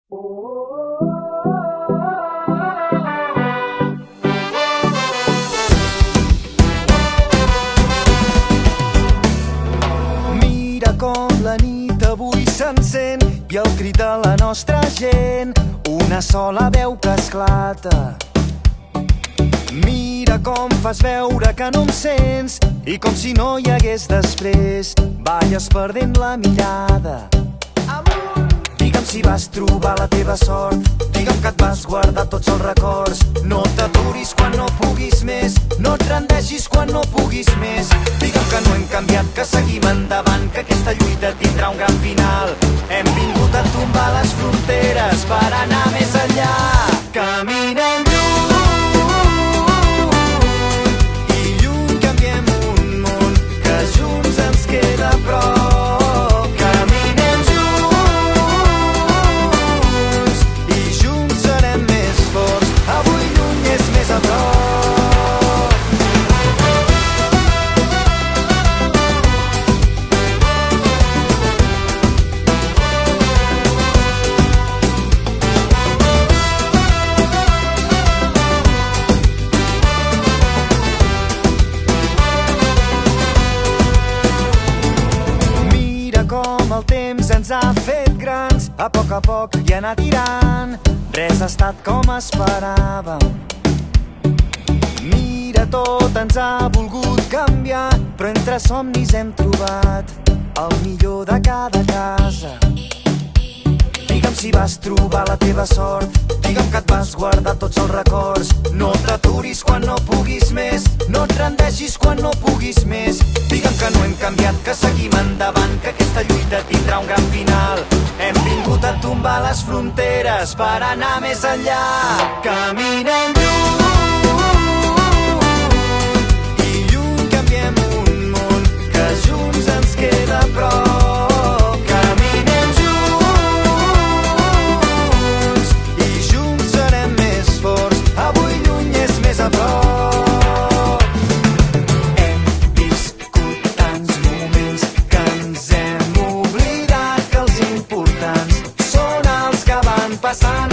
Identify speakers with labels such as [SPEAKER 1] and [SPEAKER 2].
[SPEAKER 1] Mira com la nit avui s'encén i el crit de la nostra gent, una sola veu que esclata. Mira com fas veure que no em sents i com si no hi hagués després, balles perdent la mirada. Digue'm si vas trobar la teva sort, digue'm que et vas guardar tots els records. No t'aturis quan no puguis més, no et rendeixis quan no puguis més. Digue'm que no hem canviat, que seguim endavant, que aquesta lluita tindrà un gran final. Hem vingut a tombar les fronteres per anar més enllà. Caminem lluny i lluny canviem un món que junts ens queda a prop. Caminem junts i junts serem més forts. Avui lluny és més a prop. Com el temps ens ha fet grans, a poc i anar tirant, res ha estat com esperàvem. Mira, tot ens ha volgut canviar, però entre somnis hem trobat el millor de cada casa. Digue'm si vas trobar la teva sort, digue'm que et vas guardar tots els records. No t'aturis quan no puguis més, no et rendeixis quan no puguis més. Digue'm que no hem canviat, que seguim endavant, que aquesta lluita tindrà un gran final. Hem vingut a tombar les fronteres per anar més enllà. Caminem lluny i lluny canviem un món que junts ens queda a prop. Caminem junts i junts serem més forts. Avui lluny és més a prop. Passant